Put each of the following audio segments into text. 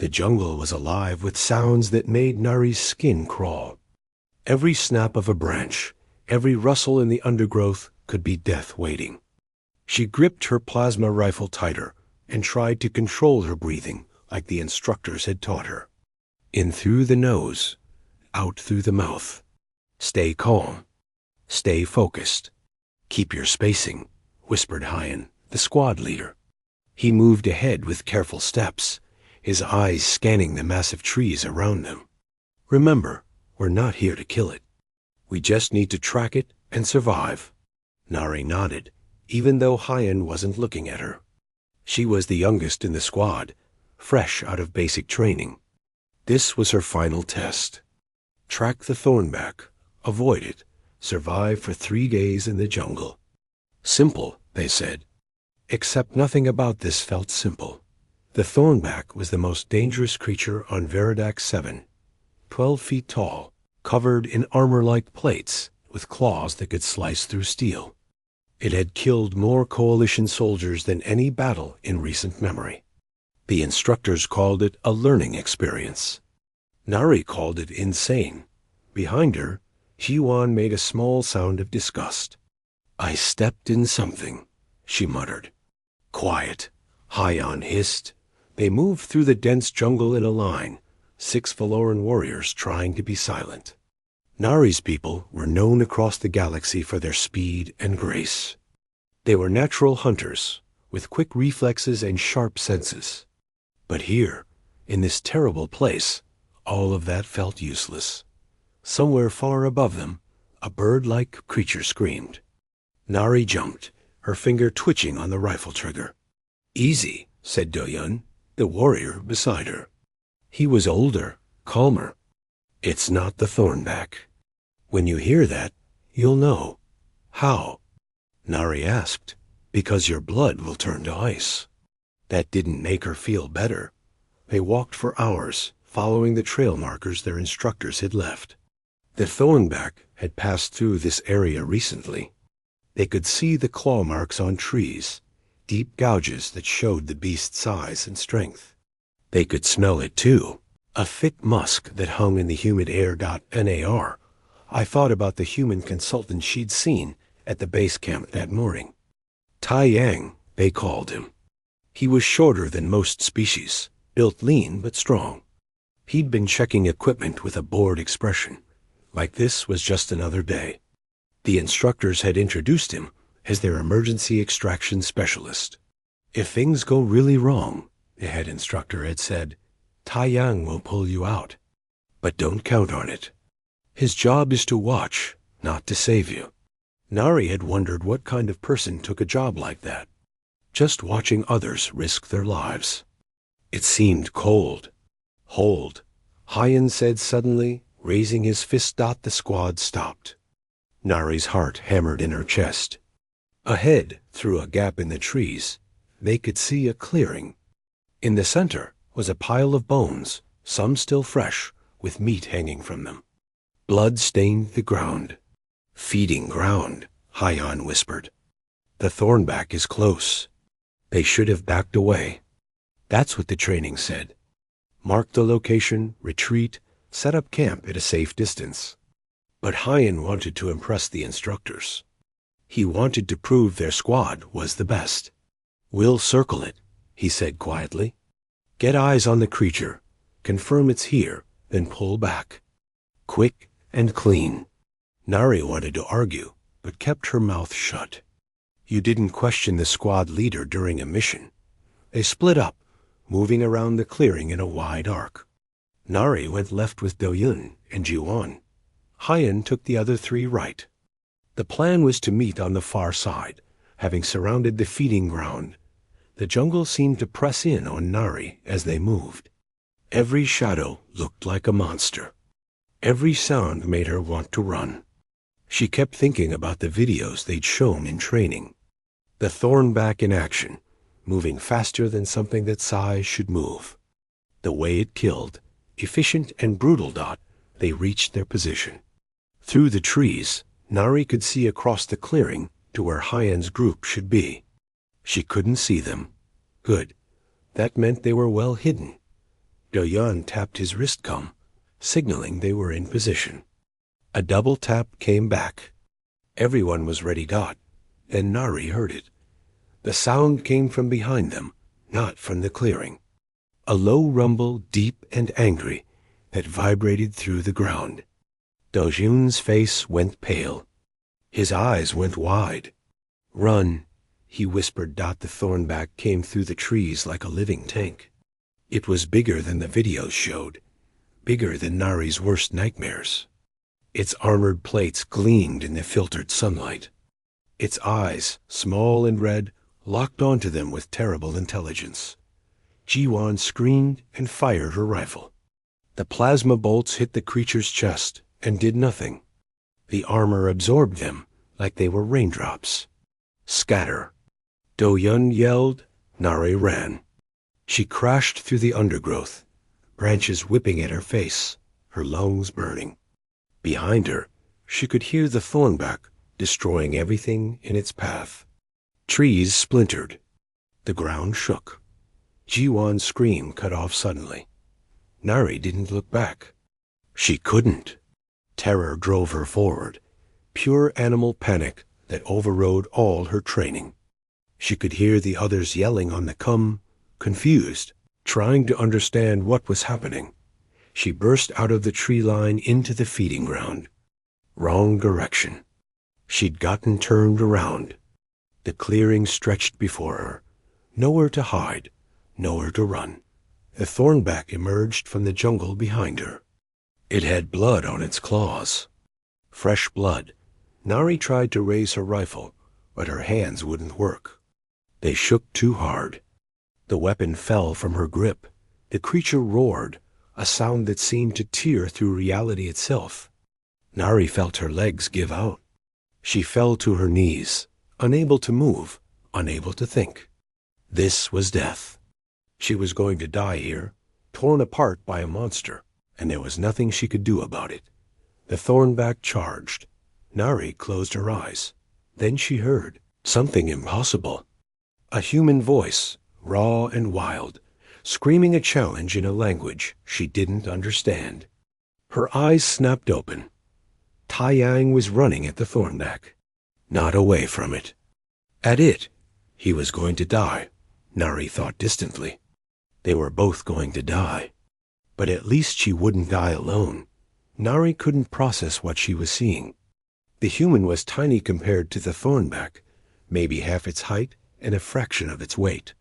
The jungle was alive with sounds that made Nari's skin crawl. Every snap of a branch, every rustle in the undergrowth could be death waiting. She gripped her plasma rifle tighter and tried to control her breathing like the instructors had taught her. In through the nose, out through the mouth. Stay calm. Stay focused. Keep your spacing, whispered Hyan, the squad leader. He moved ahead with careful steps, his eyes scanning the massive trees around them. Remember, we're not here to kill it. We just need to track it and survive. Nari nodded, even though Hyan wasn't looking at her. She was the youngest in the squad, fresh out of basic training. This was her final test. Track the thornback, avoid it, survive for 3 days in the jungle. Simple, they said. Except nothing about this felt simple. The thornback was the most dangerous creature on Veridac 7, 12 feet tall, covered in armor-like plates with claws that could slice through steel. It had killed more coalition soldiers than any battle in recent memory. The instructors called it a learning experience. Nari called it insane. Behind her, Xiwan made a small sound of disgust. I stepped in something, she muttered. Quiet, Hyan hissed. They moved through the dense jungle in a line, 6 Valoran warriors trying to be silent. Nari's people were known across the galaxy for their speed and grace. They were natural hunters, with quick reflexes and sharp senses. But here, in this terrible place, all of that felt useless. Somewhere far above them, a bird-like creature screamed. Nari jumped, her finger twitching on the rifle trigger. Easy, said Doyun, the warrior beside her. He was older, calmer. It's not the thornback. When you hear that, you'll know. How? Nari asked. Because your blood will turn to ice. That didn't make her feel better. They walked for hours, following the trail markers their instructors had left. The thornback had passed through this area recently. They could see the claw marks on trees, deep gouges that showed the beast's size and strength. They could smell it too, a thick musk that hung in the humid air. NAR. I thought about the human consultant she'd seen at the base camp that morning. Tai Yang, they called him. He was shorter than most species, built lean but strong. He'd been checking equipment with a bored expression, like this was just another day. The instructors had introduced him as their emergency extraction specialist. If things go really wrong, the head instructor had said, Tai Yang will pull you out. But don't count on it. His job is to watch, not to save you. Nari had wondered what kind of person took a job like that, just watching others risk their lives. It seemed cold. Hold, Hyan said suddenly, raising his fist. The squad stopped. Nari's heart hammered in her chest. Ahead, through a gap in the trees, they could see a clearing. In the center was a pile of bones, some still fresh, with meat hanging from them. Blood stained the ground. Feeding ground, Hyan whispered. The thornback is close. They should have backed away. That's what the training said. Mark the location, retreat, set up camp at a safe distance. But Hyan wanted to impress the instructors. He wanted to prove their squad was the best. We'll circle it, he said quietly. Get eyes on the creature, confirm it's here, then pull back. Quick and clean. Nari wanted to argue, but kept her mouth shut. You didn't question the squad leader during a mission. They split up, moving around the clearing in a wide arc. Nari went left with Doyun and Jiwan. Hyan took the other 3 right. The plan was to meet on the far side, having surrounded the feeding ground. The jungle seemed to press in on Nari as they moved. Every shadow looked like a monster. Every sound made her want to run. She kept thinking about the videos they'd shown in training. The thornback in action, moving faster than something that size should move. The way it killed, efficient and brutal. They reached their position. Through the trees, Nari could see across the clearing to where Hyan's group should be. She couldn't see them. Good. That meant they were well hidden. Do-Yun tapped his wrist gum, signaling they were in position. A double tap came back. Everyone was ready. Then Nari heard it. The sound came from behind them, not from the clearing. A low rumble, deep and angry, that vibrated through the ground. Do-Jun's face went pale. His eyes went wide. "Run," he whispered. The thornback came through the trees like a living tank. It was bigger than the videos showed, bigger than Nari's worst nightmares. Its armored plates gleamed in the filtered sunlight. Its eyes, small and red, locked onto them with terrible intelligence. Ji-Won screamed and fired her rifle. The plasma bolts hit the creature's chest and did nothing. The armor absorbed them like they were raindrops. "Scatter!" Do-Yun yelled. Nari ran. She crashed through the undergrowth, branches whipping at her face, her lungs burning. Behind her, she could hear the thornback destroying everything in its path. Trees splintered. The ground shook. Ji-Won's scream cut off suddenly. Nari didn't look back. She couldn't. Terror drove her forward, pure animal panic that overrode all her training. She could hear the others yelling on the come, confused, trying to understand what was happening. She burst out of the tree line into the feeding ground. Wrong direction. She'd gotten turned around. The clearing stretched before her. Nowhere to hide, nowhere to run. The thornback emerged from the jungle behind her. It had blood on its claws. Fresh blood. Nari tried to raise her rifle, but her hands wouldn't work. They shook too hard. The weapon fell from her grip. The creature roared, a sound that seemed to tear through reality itself. Nari felt her legs give out. She fell to her knees, unable to move, unable to think. This was death. She was going to die here, torn apart by a monster, and there was nothing she could do about it. The thornback charged. Nari closed her eyes. Then she heard something impossible. A human voice, raw and wild, screaming a challenge in a language she didn't understand. Her eyes snapped open. Tai-Yang was running at the thornback, not away from it. At it, he was going to die, Nari thought distantly. They were both going to die. But at least she wouldn't die alone. Nari couldn't process what she was seeing. The human was tiny compared to the thornback, maybe half its height and a fraction of its weight.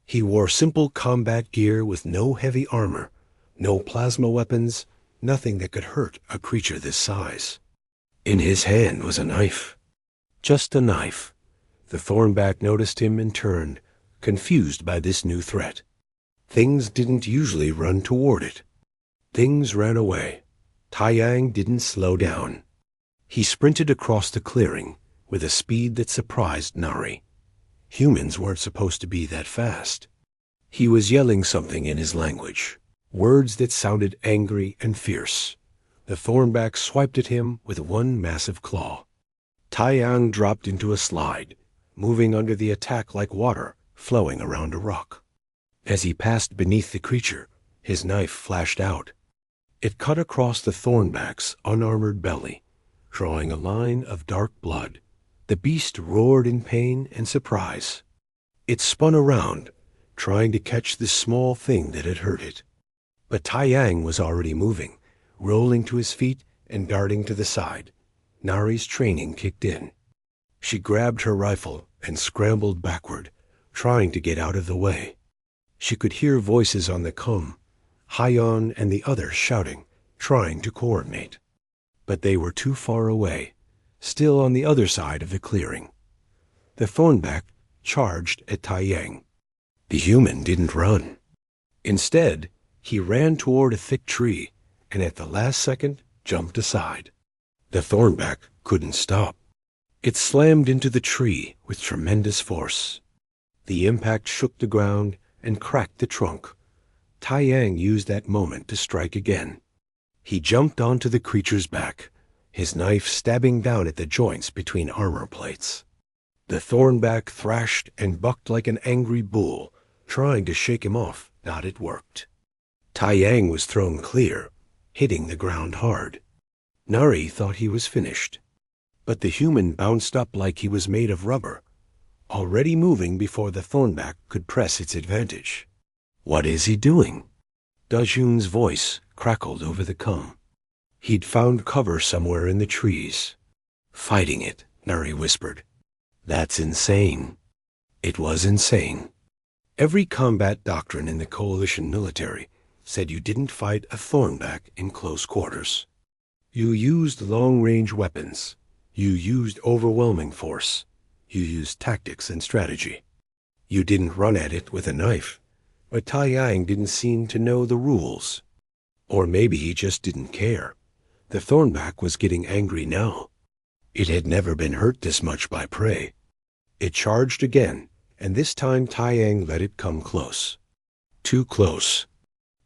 He wore simple combat gear with no heavy armor, no plasma weapons, nothing that could hurt a creature this size. In his hand was a knife. Just a knife. The thornback noticed him and turned, confused by this new threat. Things didn't usually run toward it. Things ran away. Tai-Yang didn't slow down. He sprinted across the clearing with a speed that surprised Nari. Humans weren't supposed to be that fast. He was yelling something in his language, words that sounded angry and fierce. The thornback swiped at him with one massive claw. Tai-Yang dropped into a slide, moving under the attack like water flowing around a rock. As he passed beneath the creature, his knife flashed out. It cut across the thornback's unarmored belly, drawing a line of dark blood. The beast roared in pain and surprise. It spun around, trying to catch this small thing that had hurt it. But Tai-Yang was already moving, rolling to his feet and darting to the side. Nari's training kicked in. She grabbed her rifle and scrambled backward, trying to get out of the way. She could hear voices on the come, Hyon and the others shouting, trying to coordinate. But they were too far away, still on the other side of the clearing. The thornback charged at Tai-Yang. The human didn't run. Instead, he ran toward a thick tree and at the last second jumped aside. The thornback couldn't stop. It slammed into the tree with tremendous force. The impact shook the ground and cracked the trunk. Tai-Yang used that moment to strike again. He jumped onto the creature's back, his knife stabbing down at the joints between armor plates. The thornback thrashed and bucked like an angry bull, trying to shake him off, but it worked. Taiyang was thrown clear, hitting the ground hard. Nari thought he was finished. But the human bounced up like he was made of rubber, already moving before the thornback could press its advantage. "What is he doing?" Dajun's voice crackled over the comm. He'd found cover somewhere in the trees. "Fighting it," Nari whispered. "That's insane." It was insane. Every combat doctrine in the coalition military said you didn't fight a thornback in close quarters. You used long-range weapons. You used overwhelming force. You used tactics and strategy. You didn't run at it with a knife. But Taiyang didn't seem to know the rules. Or maybe he just didn't care. The thornback was getting angry now. It had never been hurt this much by prey. It charged again, and this time Taiyang let it come close. Too close.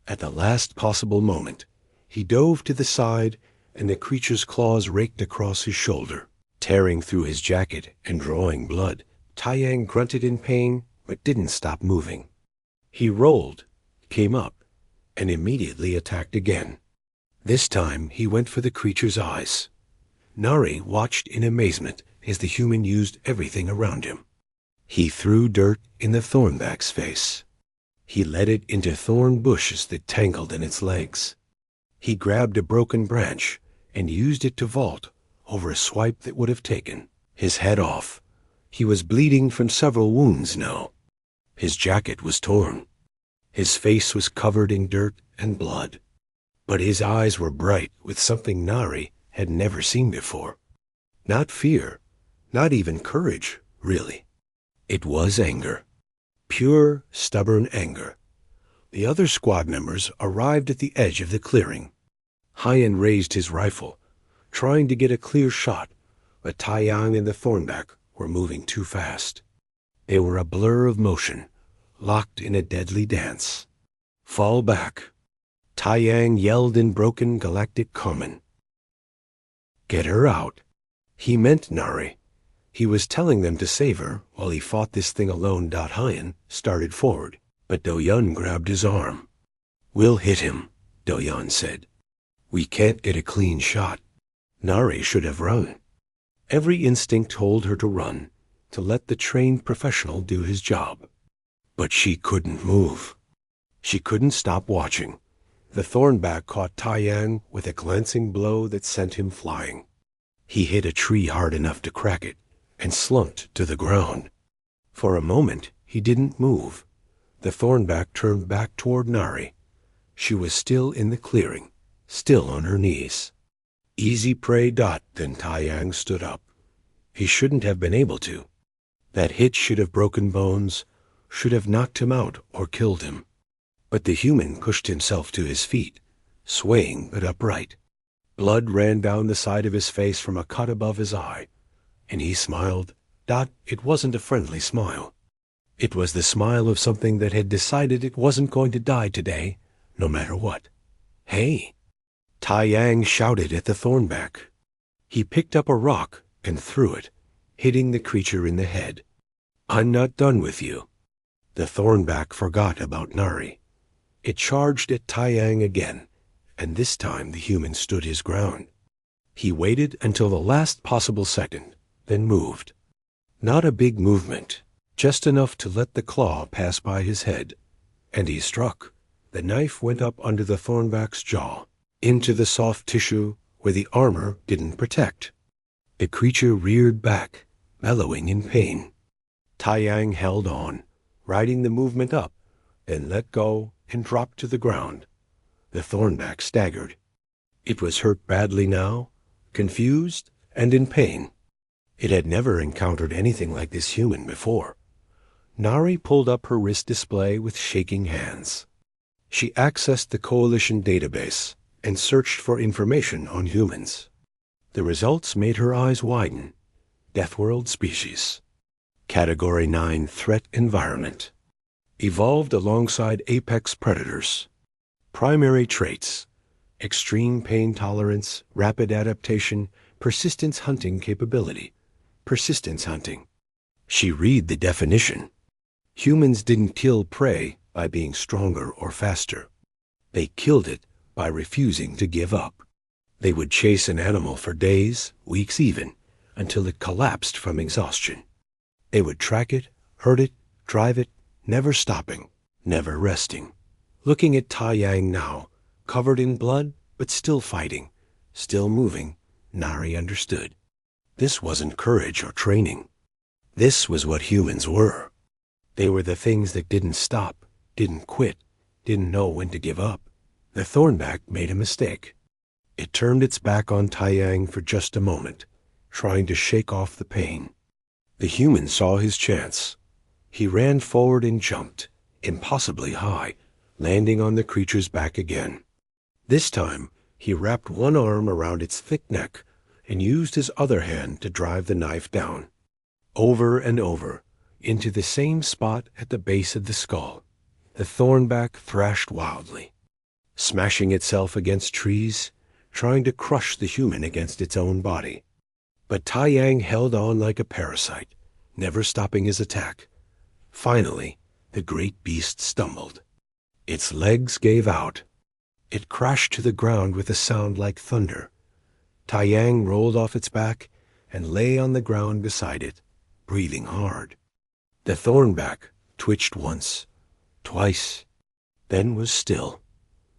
At the last possible moment, he dove to the side, and the creature's claws raked across his shoulder, tearing through his jacket and drawing blood. Taiyang grunted in pain, but didn't stop moving. He rolled, came up, and immediately attacked again. This time he went for the creature's eyes. Nari watched in amazement as the human used everything around him. He threw dirt in the thornback's face. He led it into thorn bushes that tangled in its legs. He grabbed a broken branch and used it to vault over a swipe that would have taken his head off. He was bleeding from several wounds now. His jacket was torn. His face was covered in dirt and blood. But his eyes were bright with something Nari had never seen before. Not fear, not even courage, really. It was anger. Pure, stubborn anger. The other squad members arrived at the edge of the clearing. Hyan raised his rifle, trying to get a clear shot, but Taiyang and the thornback were moving too fast. They were a blur of motion, locked in a deadly dance. "Fall back." Taiyang yelled in broken galactic common. "Get her out." He meant Nari. He was telling them to save her while he fought this thing alone. Hyan started forward, but Do-Yun grabbed his arm. "We'll hit him," Do-Yun said. "We can't get a clean shot." Nari should have run. Every instinct told her to run, to let the trained professional do his job. But she couldn't move. She couldn't stop watching. The thornback caught Taiyang with a glancing blow that sent him flying. He hit a tree hard enough to crack it and slumped to the ground. For a moment, he didn't move. The thornback turned back toward Nari. She was still in the clearing, still on her knees. "Easy prey." Then Taiyang stood up. He shouldn't have been able to. That hit should have broken bones, should have knocked him out or killed him. But the human pushed himself to his feet, swaying but upright. Blood ran down the side of his face from a cut above his eye, and he smiled. It wasn't a friendly smile. It was the smile of something that had decided it wasn't going to die today, no matter what. "Hey!" Taiyang shouted at the thornback. He picked up a rock and threw it, hitting the creature in the head. "I'm not done with you." The thornback forgot about Nari. It charged at Taiyang again, and this time the human stood his ground. He waited until the last possible second, then moved. Not a big movement, just enough to let the claw pass by his head. And he struck. The knife went up under the thornback's jaw, into the soft tissue where the armor didn't protect. The creature reared back, bellowing in pain. Taiyang held on, riding the movement up, then let go and dropped to the ground. The thornback staggered. It was hurt badly now, confused and in pain. It had never encountered anything like this human before. Nari pulled up her wrist display with shaking hands. She accessed the Coalition database and searched for information on humans. The results made her eyes widen. Deathworld species. Category 9 threat environment. Evolved alongside apex predators. Primary traits: extreme pain tolerance, rapid adaptation, persistence hunting capability. Persistence hunting. She read the definition. Humans didn't kill prey by being stronger or faster. They killed it by refusing to give up. They would chase an animal for days, weeks even, until it collapsed from exhaustion. They would track it, herd it, drive it, never stopping, never resting. Looking at Tai Yang now, covered in blood, but still fighting, still moving, Nari understood. This wasn't courage or training. This was what humans were. They were the things that didn't stop, didn't quit, didn't know when to give up. The thornback made a mistake. It turned its back on Tai Yang for just a moment, trying to shake off the pain. The human saw his chance. He ran forward and jumped, impossibly high, landing on the creature's back again. This time, he wrapped one arm around its thick neck and used his other hand to drive the knife down. Over and over, into the same spot at the base of the skull. The thornback thrashed wildly, smashing itself against trees, trying to crush the human against its own body. But Tai Yang held on like a parasite, never stopping his attack. Finally, the great beast stumbled. Its legs gave out. It crashed to the ground with a sound like thunder. Tai Yang rolled off its back and lay on the ground beside it, breathing hard. The thornback twitched once, twice, then was still.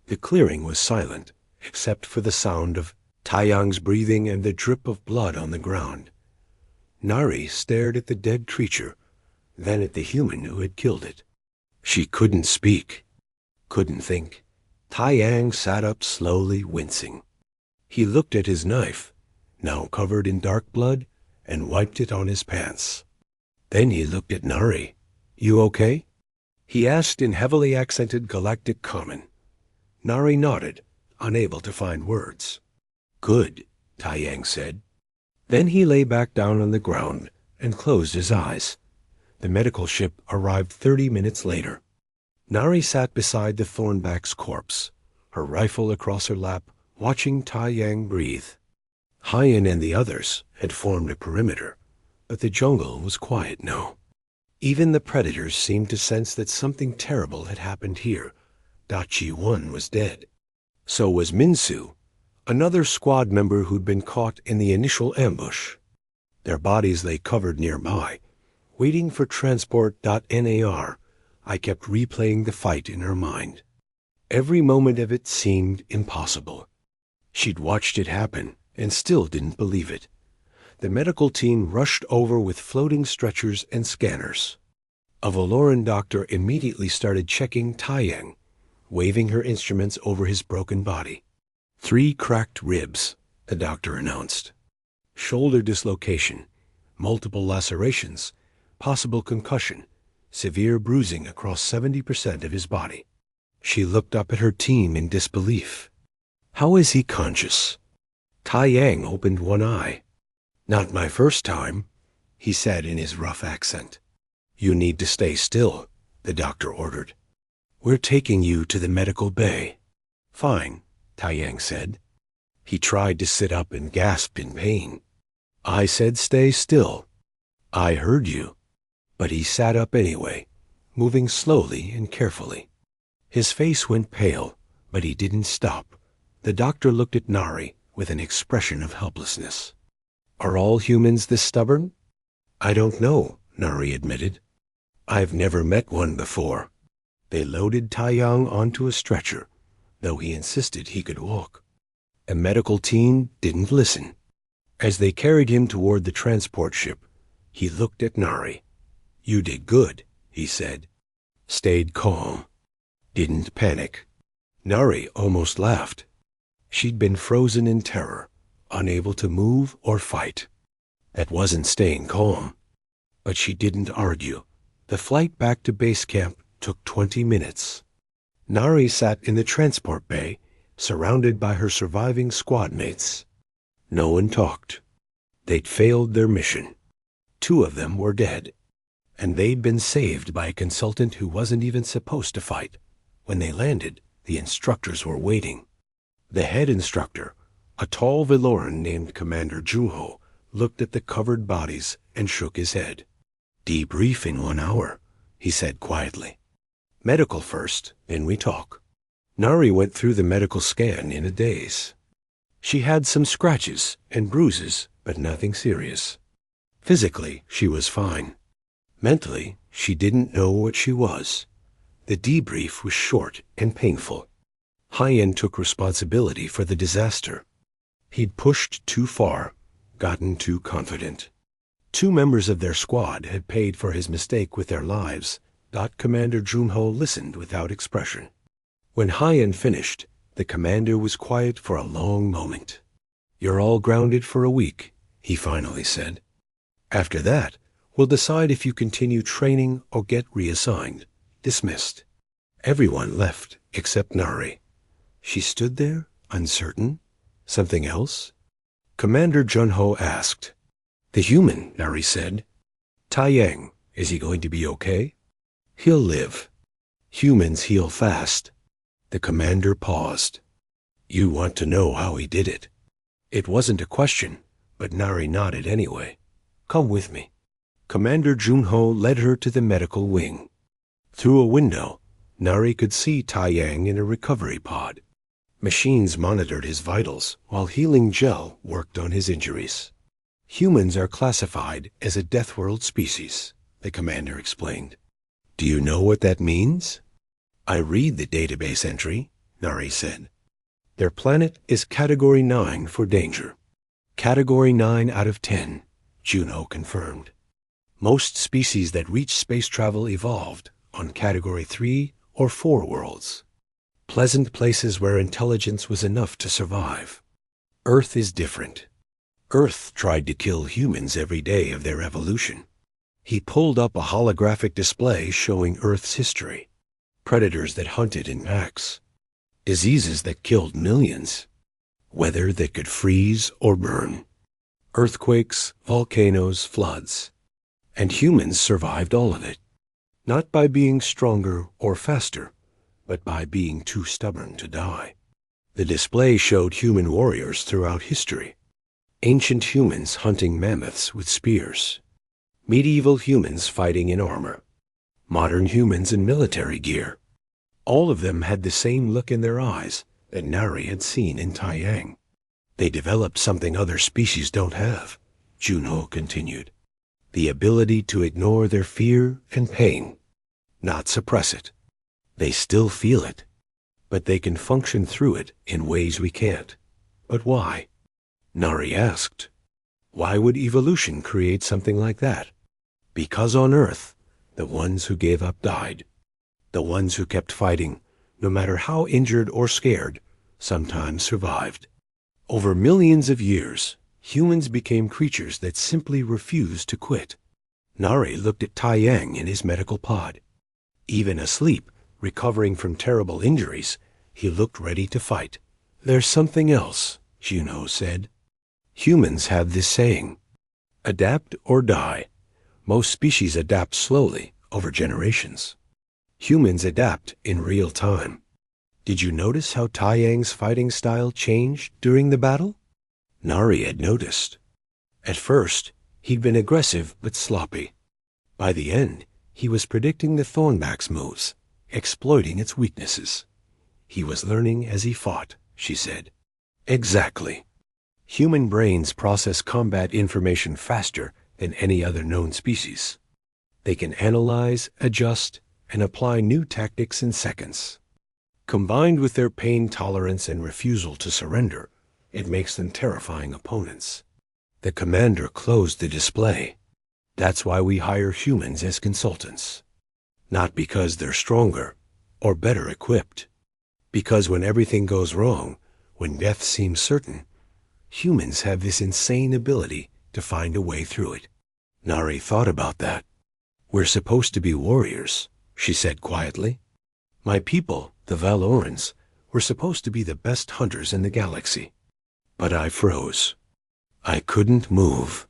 The clearing was silent, except for the sound of Tai Yang's breathing and the drip of blood on the ground. Nari stared at the dead creature, then at the human who had killed it. She couldn't speak, couldn't think. Tai Yang sat up slowly, wincing. He looked at his knife, now covered in dark blood, and wiped it on his pants. Then he looked at Nari. "You okay?" he asked in heavily accented Galactic Common. Nari nodded, unable to find words. "Good," Tai Yang said. Then he lay back down on the ground and closed his eyes. The medical ship arrived 30 minutes later. Nari sat beside the thornback's corpse, her rifle across her lap, watching Tai Yang breathe. Hyen and the others had formed a perimeter, but the jungle was quiet now. Even the predators seemed to sense that something terrible had happened here. Dachi-1 was dead. So was Minsu, another squad member who'd been caught in the initial ambush. Their bodies lay covered nearby. Waiting for transport.NAR, I kept replaying the fight in her mind. Every moment of it seemed impossible. She'd watched it happen and still didn't believe it. The medical team rushed over with floating stretchers and scanners. A Valoran doctor immediately started checking Tai Yang, waving her instruments over his broken body. 3 cracked ribs, the doctor announced. Shoulder dislocation, multiple lacerations, possible concussion, severe bruising across 70% of his body. She looked up at her team in disbelief. "How is he conscious?" Tai Yang opened one eye. "Not my first time," he said in his rough accent. "You need to stay still," the doctor ordered. "We're taking you to the medical bay." "Fine," Tai Yang said. He tried to sit up and gasped in pain. "I said stay still." "I heard you." But he sat up anyway, moving slowly and carefully. His face went pale, but he didn't stop. The doctor looked at Nari with an expression of helplessness. "Are all humans this stubborn?" "I don't know," Nari admitted. "I've never met one before." They loaded Tai Yang onto a stretcher, though he insisted he could walk. A medical team didn't listen. As they carried him toward the transport ship, he looked at Nari. "You did good," he said. Stayed calm. Didn't panic. Nari almost laughed. She'd been frozen in terror, unable to move or fight. That wasn't staying calm. But she didn't argue. The flight back to base camp took 20 minutes. Nari sat in the transport bay, surrounded by her surviving squad mates. No one talked. They'd failed their mission. 2 of them were dead. And they'd been saved by a consultant who wasn't even supposed to fight. When they landed, the instructors were waiting. The head instructor, a tall Valoran named Commander Junho, looked at the covered bodies and shook his head. "Debrief in 1 hour," he said quietly. "Medical first, then we talk." Nari went through the medical scan in a daze. She had some scratches and bruises, but nothing serious. Physically, she was fine. Mentally, she didn't know what she was. The debrief was short and painful. Hyen took responsibility for the disaster. He'd pushed too far, gotten too confident. 2 members of their squad had paid for his mistake with their lives. Commander Junho listened without expression. When Hyen finished, the commander was quiet for a long moment. "You're all grounded for a week," he finally said. "After that, we'll decide if you continue training or get reassigned. Dismissed." Everyone left except Nari. She stood there, uncertain. Something else? Commander Junho asked. "The human," Nari said. "Taiyang, is he going to be okay?" "He'll live. Humans heal fast." The commander paused. "You want to know how he did it?" It wasn't a question, but Nari nodded anyway. "Come with me." Commander Junho led her to the medical wing. Through a window, Nari could see Taiyang in a recovery pod. Machines monitored his vitals while healing gel worked on his injuries. "Humans are classified as a Death World species," the commander explained. "Do you know what that means?" "I read the database entry," Nari said. "Their planet is Category 9 for danger." "Category 9 out of 10, Juno confirmed. "Most species that reach space travel evolved on Category 3 or 4 worlds. Pleasant places where intelligence was enough to survive. Earth is different. Earth tried to kill humans every day of their evolution." He pulled up a holographic display showing Earth's history. Predators that hunted in packs. Diseases that killed millions. Weather that could freeze or burn. Earthquakes, volcanoes, floods. And humans survived all of it. Not by being stronger or faster, but by being too stubborn to die. The display showed human warriors throughout history. Ancient humans hunting mammoths with spears. Medieval humans fighting in armor. Modern humans in military gear. All of them had the same look in their eyes that Nari had seen in Taiyang. "They developed something other species don't have," Junho continued. "The ability to ignore their fear and pain, not suppress it. They still feel it, but they can function through it in ways we can't." "But why?" Nari asked. "Why would evolution create something like that?" "Because on Earth, the ones who gave up died. The ones who kept fighting, no matter how injured or scared, sometimes survived. Over millions of years, humans became creatures that simply refused to quit." Nari looked at Taiyang in his medical pod. Even asleep, recovering from terrible injuries, he looked ready to fight. "There's something else," Junho said. "Humans have this saying, adapt or die. Most species adapt slowly, over generations. Humans adapt in real time. Did you notice how Taiyang's fighting style changed during the battle?" Nari had noticed. At first, he'd been aggressive but sloppy. By the end, he was predicting the Thornback's moves, exploiting its weaknesses. "He was learning as he fought," she said. "Exactly. Human brains process combat information faster than any other known species. They can analyze, adjust, and apply new tactics in seconds. Combined with their pain tolerance and refusal to surrender, it makes them terrifying opponents." The commander closed the display. "That's why we hire humans as consultants. Not because they're stronger or better equipped. Because when everything goes wrong, when death seems certain, humans have this insane ability to find a way through it." Nari thought about that. "We're supposed to be warriors," she said quietly. "My people, the Valorans, were supposed to be the best hunters in the galaxy. But I froze. I couldn't move."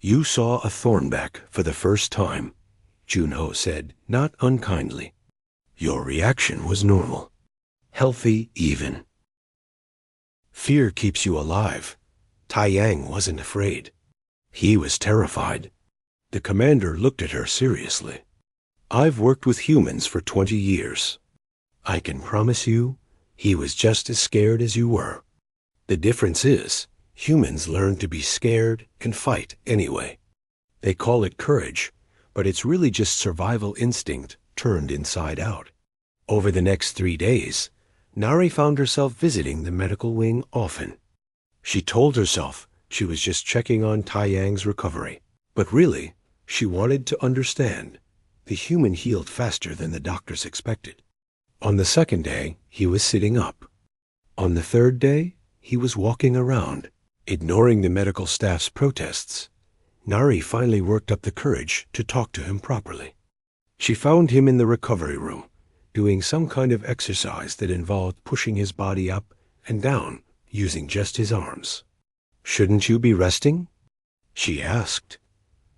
"You saw a Thornback for the first time," Junho said, not unkindly. "Your reaction was normal. Healthy even. Fear keeps you alive. Taiyang wasn't afraid. He was terrified." The commander looked at her seriously. "I've worked with humans for 20 years. I can promise you, He was just as scared as you were. The difference is, humans learn to be scared and fight anyway. They call it courage, but it's really just survival instinct turned inside out. Over the next 3 days, Nari found herself visiting the medical wing often. She told herself she was just checking on Tai Yang's recovery, but really, she wanted to understand. The human healed faster than the doctors expected. On the second day, he was sitting up. On the third day, he was walking around, ignoring the medical staff's protests. Nari finally worked up the courage to talk to him properly. She found him in the recovery room, doing some kind of exercise that involved pushing his body up and down using just his arms. "Shouldn't you be resting?" she asked.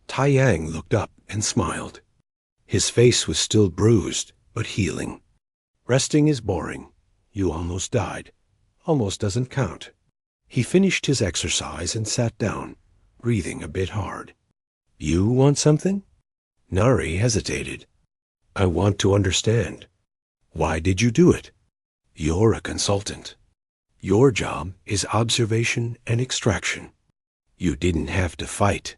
Tai Yang looked up and smiled. His face was still bruised, but healing. "Resting is boring. You almost died. Almost doesn't count." He finished his exercise and sat down, breathing a bit hard. "You want something?" Nari hesitated. "I want to understand. Why did you do it? You're a consultant. Your job is observation and extraction. You didn't have to fight."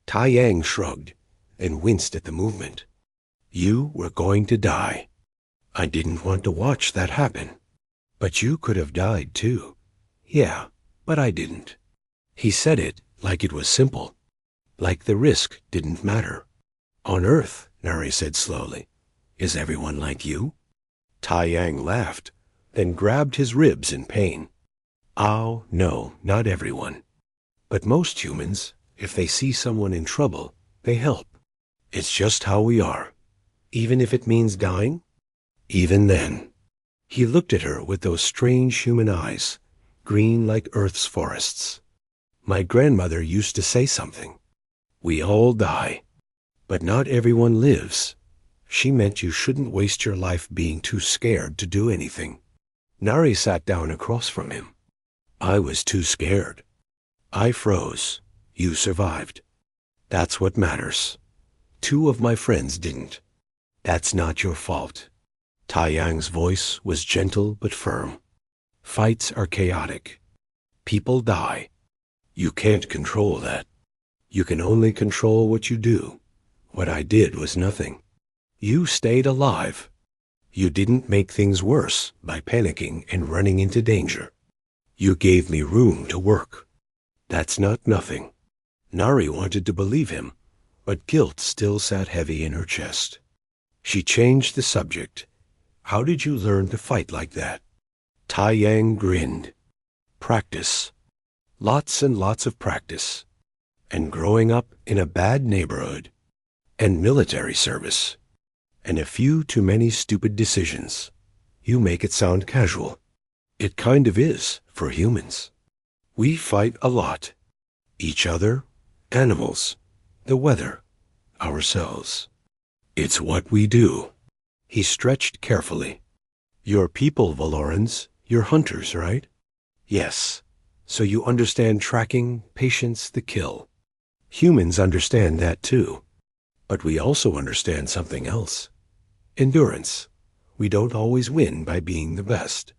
Tai Yang shrugged and winced at the movement. "You were going to die. I didn't want to watch that happen. But you could have died too." "Yeah, but I didn't." He said it like it was simple, like the risk didn't matter. "On Earth," Nari said slowly, "is everyone like you?" Tai Yang laughed, then grabbed his ribs in pain. "Oh, no, not everyone. But most humans, if they see someone in trouble, they help. It's just how we are. Even if it means dying?" "Even then." He looked at her with those strange human eyes, green like Earth's forests. "My grandmother used to say something. We all die, but not everyone lives. She meant you shouldn't waste your life being too scared to do anything." Nari sat down across from him. "I was too scared. I froze. You survived. That's what matters. 2 of my friends didn't. That's not your fault." Tai Yang's voice was gentle but firm. "Fights are chaotic. People die. You can't control that. You can only control what you do. What I did was nothing. You stayed alive. You didn't make things worse by panicking and running into danger. You gave me room to work. That's not nothing." Nari wanted to believe him, but guilt still sat heavy in her chest. She changed the subject. "How did you learn to fight like that?" Tai Yang grinned. "Practice. Lots and lots of practice. And growing up in a bad neighborhood. And military service. And a few too many stupid decisions. You make it sound casual. It kind of is for humans. We fight a lot. Each other, animals, the weather, ourselves. It's what we do." He stretched carefully. "You're people, Valorans. You're hunters, right?" "Yes. So you understand tracking, patience, the kill. Humans understand that too. But we also understand something else. Endurance. We don't always win by being the best.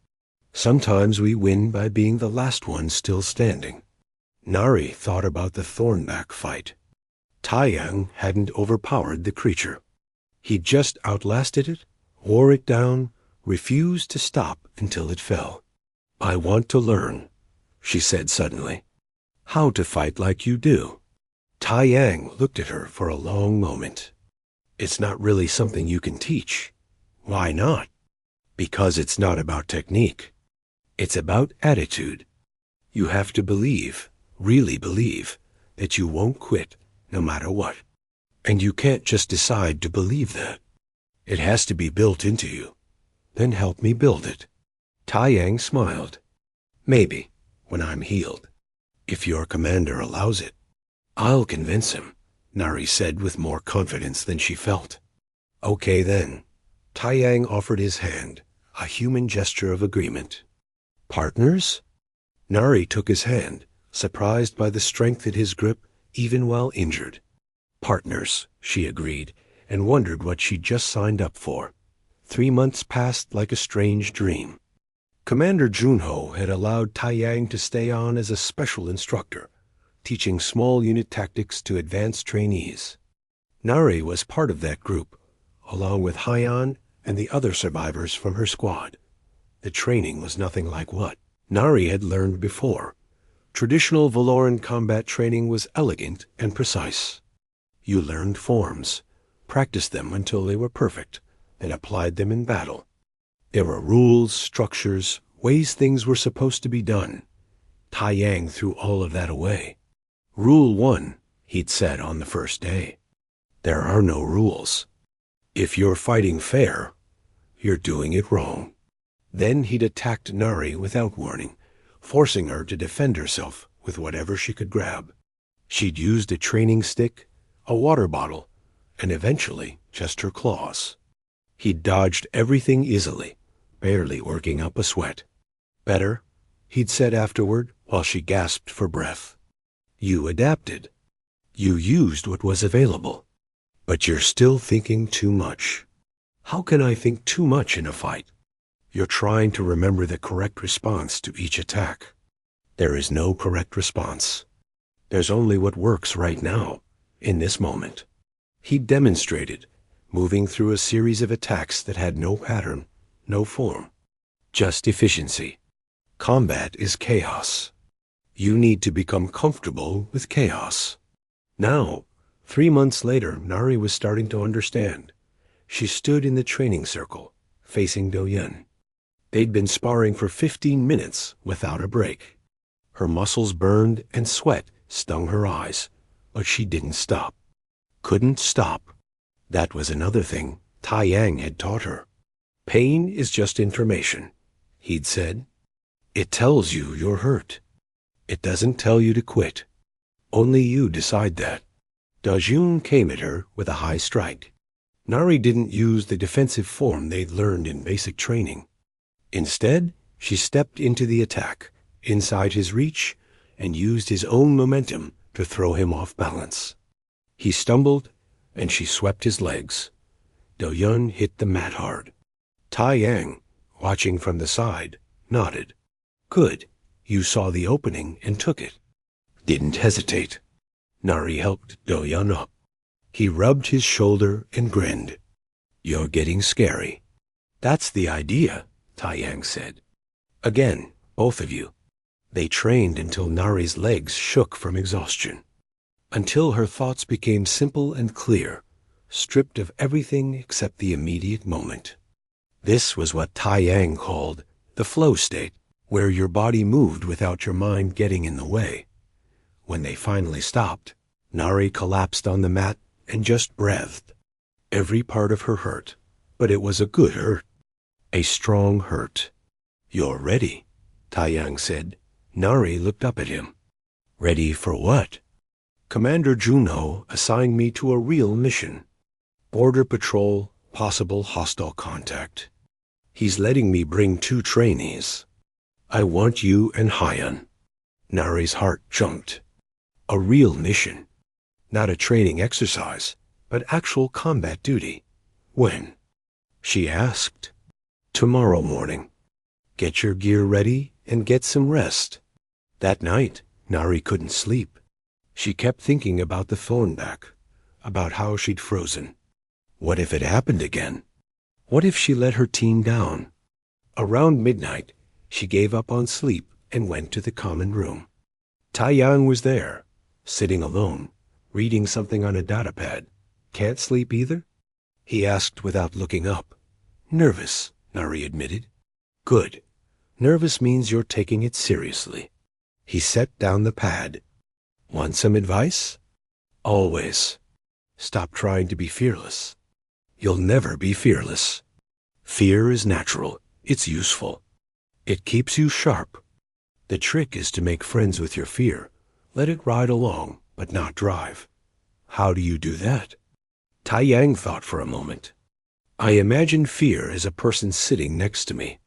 Sometimes we win by being the last one still standing." Nari thought about the Thornback fight. Tai Yang hadn't overpowered the creature. He'd just outlasted it, wore it down, refused to stop until it fell. "I want to learn," she said suddenly. "How to fight like you do." Tai Yang looked at her for a long moment. "It's not really something you can teach." "Why not?" "Because it's not about technique. It's about attitude. You have to believe, really believe, that you won't quit no matter what. And you can't just decide to believe that. It has to be built into you. Then help me build it." Tai Yang smiled. "Maybe, when I'm healed. If your commander allows it." "I'll convince him," Nari said with more confidence than she felt. "Okay then." Tai Yang offered his hand, a human gesture of agreement. "Partners?" Nari took his hand, surprised by the strength in his grip even while injured. "Partners," she agreed, and wondered what she'd just signed up for. 3 months passed like a strange dream. Commander Junho had allowed Taiyang to stay on as a special instructor, teaching small unit tactics to advanced trainees. Nari was part of that group, along with Haiyan and the other survivors from her squad. The training was nothing like what Nari had learned before. Traditional Valoran combat training was elegant and precise. You learned forms, practiced them until they were perfect, and applied them in battle. There were rules, structures, ways things were supposed to be done. Taiyang threw all of that away. Rule 1, he'd said on the first day. There are no rules. If you're fighting fair, you're doing it wrong. Then he'd attacked Nari without warning, forcing her to defend herself with whatever she could grab. She'd used a training stick, a water bottle, and eventually just her claws. He'd dodged everything easily, barely working up a sweat. Better, he'd said afterward while she gasped for breath. You adapted. You used what was available. But you're still thinking too much. How can I think too much in a fight? You're trying to remember the correct response to each attack. There is no correct response. There's only what works right now, in this moment. He demonstrated, moving through a series of attacks that had no pattern, no form, just efficiency. Combat is chaos. You need to become comfortable with chaos. Now, 3 months later, Nari was starting to understand. She stood in the training circle, facing Do-Yun. They'd been sparring for 15 minutes without a break. Her muscles burned and sweat stung her eyes, but she didn't stop. Couldn't stop. That was another thing Taiyang had taught her. Pain is just information, he'd said. It tells you you're hurt. It doesn't tell you to quit. Only you decide that. Dajun came at her with a high strike. Nari didn't use the defensive form they'd learned in basic training. Instead, she stepped into the attack, inside his reach, and used his own momentum to throw him off balance. He stumbled, and she swept his legs. Do-Yun hit the mat hard. Taiyang, watching from the side, nodded. Good, you saw the opening and took it. Didn't hesitate. Nari helped Do-Yun up. He rubbed his shoulder and grinned. You're getting scary. That's the idea, Taiyang said. Again, both of you. They trained until Nari's legs shook from exhaustion. Until her thoughts became simple and clear, stripped of everything except the immediate moment. This was what Taiyang called the flow state, where your body moved without your mind getting in the way. When they finally stopped, Nari collapsed on the mat and just breathed. Every part of her hurt, but it was a good hurt. A strong hurt. You're ready, Taiyang said. Nari looked up at him. Ready for what? Commander Junho assigned me to a real mission. Border Patrol, possible hostile contact. He's letting me bring 2 trainees. I want you and Haiyan. Nari's heart jumped. A real mission. Not a training exercise, but actual combat duty. When? She asked. Tomorrow morning. Get your gear ready and get some rest. That night, Nari couldn't sleep. She kept thinking about the phone back, about how she'd frozen. What if it happened again? What if she let her team down? Around midnight, she gave up on sleep and went to the common room. Taiyang was there, sitting alone, reading something on a datapad. Can't sleep either? He asked without looking up. Nervous, Nari admitted. Good. Nervous means you're taking it seriously. He set down the pad. Want some advice? Always. Stop trying to be fearless. You'll never be fearless. Fear is natural. It's useful. It keeps you sharp. The trick is to make friends with your fear. Let it ride along, but not drive. How do you do that? Taiyang thought for a moment. I imagine fear as a person sitting next to me.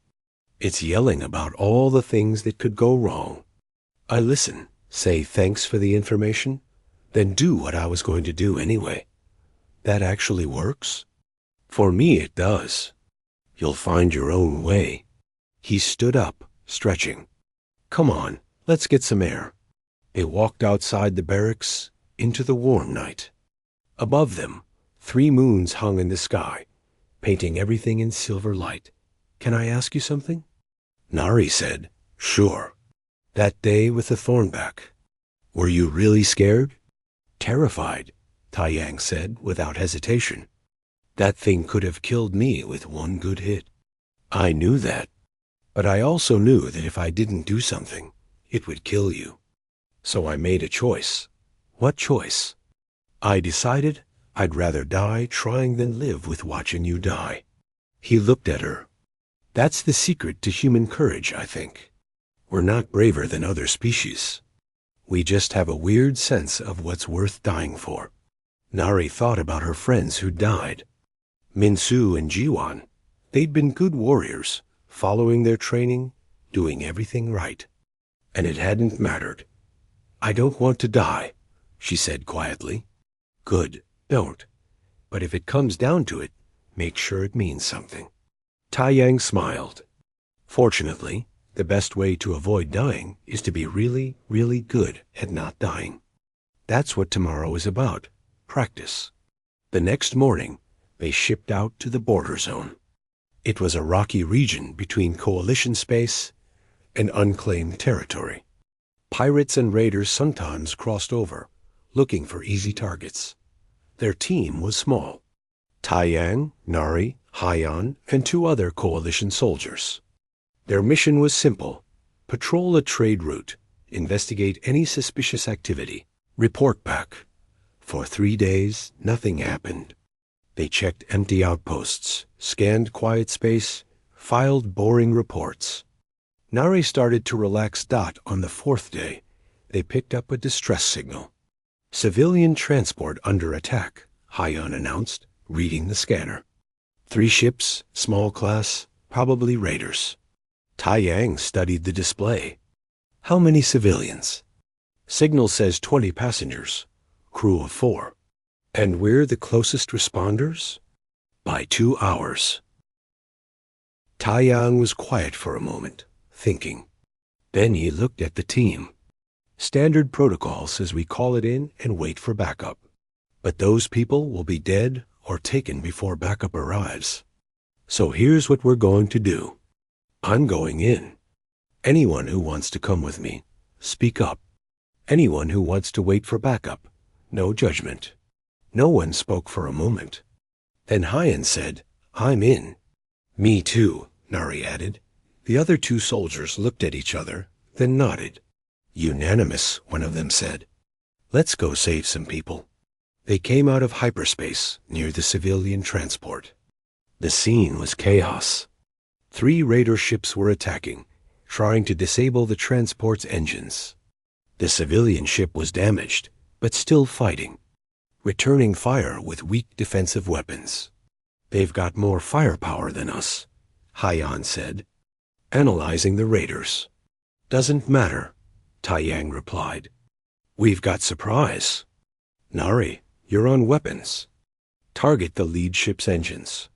It's yelling about all the things that could go wrong. I listen, say thanks for the information, then do what I was going to do anyway. That actually works? For me it does. You'll find your own way. He stood up, stretching. "Come on, let's get some air." They walked outside the barracks into the warm night. Above them, 3 moons hung in the sky, painting everything in silver light. "Can I ask you something?" Nari said, "Sure." "That day with the thornback, were you really scared?" "Terrified," Taiyang said without hesitation. "That thing could have killed me with one good hit." "I knew that. But I also knew that if I didn't do something, it would kill you. So I made a choice." "What choice?" "I decided I'd rather die trying than live with watching you die." He looked at her. "That's the secret to human courage, I think. We're not braver than other species. We just have a weird sense of what's worth dying for." Nari thought about her friends who died. Minsu and Jiwan. They'd been good warriors, following their training, doing everything right. And it hadn't mattered. "I don't want to die," she said quietly. "Good, don't. But if it comes down to it, make sure it means something." Taiyang smiled. "Fortunately, the best way to avoid dying is to be really, really good at not dying. That's what tomorrow is about, practice." The next morning, they shipped out to the border zone. It was a rocky region between Coalition space and unclaimed territory. Pirates and raiders sometimes crossed over, looking for easy targets. Their team was small. Taiyang, Nari, Haiyan, and 2 other Coalition soldiers. Their mission was simple: patrol a trade route, investigate any suspicious activity, report back. For 3 days, nothing happened. They checked empty outposts, scanned quiet space, filed boring reports. Nari started to relax. On the 4th day, they picked up a distress signal. "Civilian transport under attack," Haiyan announced, reading the scanner. 3 ships, small class, probably raiders. Taiyang studied the display. "How many civilians?" "Signal says 20 passengers, crew of 4. "And we're the closest responders?" "By 2 hours." Taiyang was quiet for a moment, thinking. Then he looked at the team. "Standard protocol says we call it in and wait for backup. But those people will be dead or taken before backup arrives. So here's what we're going to do. I'm going in. Anyone who wants to come with me, speak up. Anyone who wants to wait for backup, no judgment." No one spoke for a moment. Then Haiyan said, "I'm in." "Me too," Nari added. The other 2 soldiers looked at each other, then nodded. "Unanimous," one of them said. "Let's go save some people." They came out of hyperspace near the civilian transport. The scene was chaos. 3 raider ships were attacking, trying to disable the transport's engines. The civilian ship was damaged, but still fighting, returning fire with weak defensive weapons. "They've got more firepower than us," Haiyan said, analyzing the raiders. "Doesn't matter," Taiyang replied. "We've got surprise. Nari, you're on weapons. Target the lead ship's engines.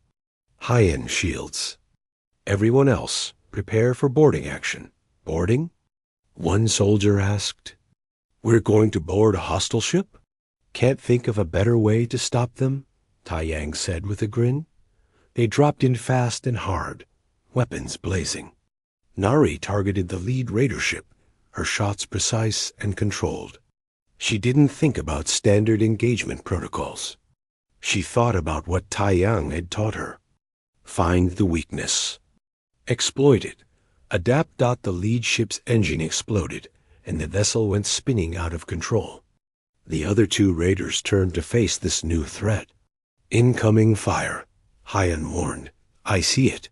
Haiyan shields. Everyone else, prepare for boarding action." "Boarding?" one soldier asked. "We're going to board a hostile ship?" "Can't think of a better way to stop them," Taiyang said with a grin. They dropped in fast and hard, weapons blazing. Nari targeted the lead raider ship, her shots precise and controlled. She didn't think about standard engagement protocols. She thought about what Taiyang had taught her. Find the weakness. Exploit it. Adapt. The lead ship's engine exploded, and the vessel went spinning out of control. The other 2 raiders turned to face this new threat. "Incoming fire," Haiyan warned. "I see it."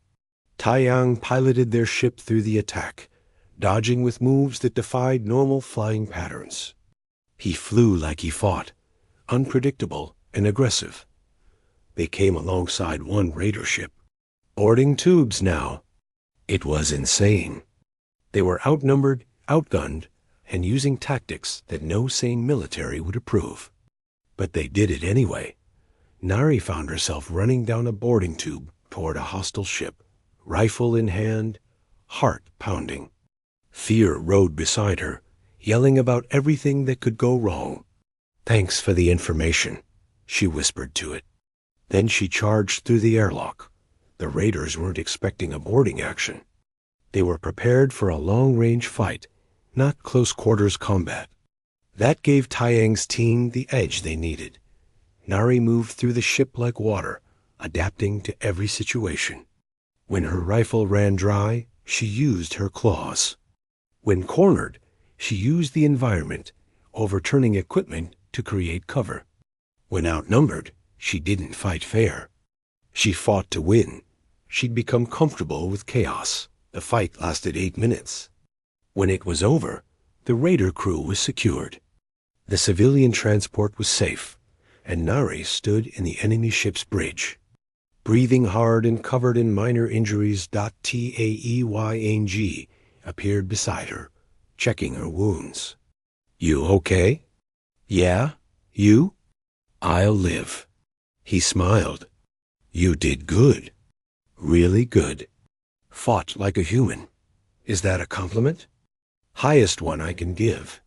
Taiyang piloted their ship through the attack, dodging with moves that defied normal flying patterns. He flew like he fought, unpredictable and aggressive. They came alongside 1 raider ship. Boarding tubes now. It was insane. They were outnumbered, outgunned, and using tactics that no sane military would approve. But they did it anyway. Nari found herself running down a boarding tube toward a hostile ship, rifle in hand, heart pounding. Fear rode beside her, yelling about everything that could go wrong. "Thanks for the information," she whispered to it. Then she charged through the airlock. The raiders weren't expecting a boarding action. They were prepared for a long-range fight, not close-quarters combat. That gave Taiyang's team the edge they needed. Nari moved through the ship like water, adapting to every situation. When her rifle ran dry, she used her claws. When cornered, she used the environment, overturning equipment to create cover. When outnumbered, she didn't fight fair. She fought to win. She'd become comfortable with chaos. The fight lasted 8 minutes. When it was over, the raider crew was secured. The civilian transport was safe, and Nari stood in the enemy ship's bridge. Breathing hard and covered in minor injuries, Taeyang appeared beside her, checking her wounds. "You okay?" "Yeah, you?" "I'll live." He smiled. "You did good. Really good. Fought like a human. Is that a compliment?" "Highest one I can give."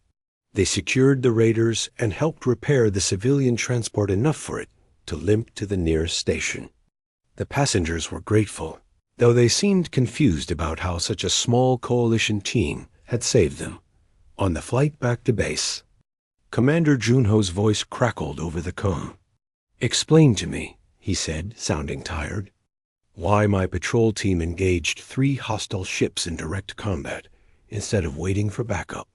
They secured the raiders and helped repair the civilian transport enough for it to limp to the nearest station. The passengers were grateful, though they seemed confused about how such a small coalition team had saved them. On the flight back to base, Commander Junho's voice crackled over the comm. "Explain to me," he said, sounding tired, "why my patrol team engaged 3 hostile ships in direct combat instead of waiting for backup."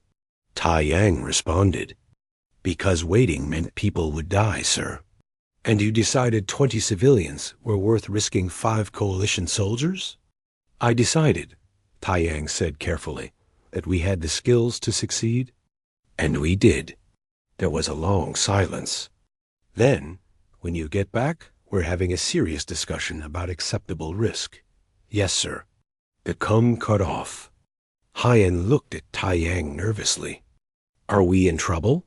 Taiyang responded, "Because waiting meant people would die, sir. And you decided 20 civilians were worth risking 5 coalition soldiers?" "I decided," Taiyang said carefully, "that we had the skills to succeed. And we did." There was a long silence. "Then, when you get back, we're having a serious discussion about acceptable risk." "Yes, sir." The comm cut off. Haiyan looked at Taiyang nervously. "Are we in trouble?"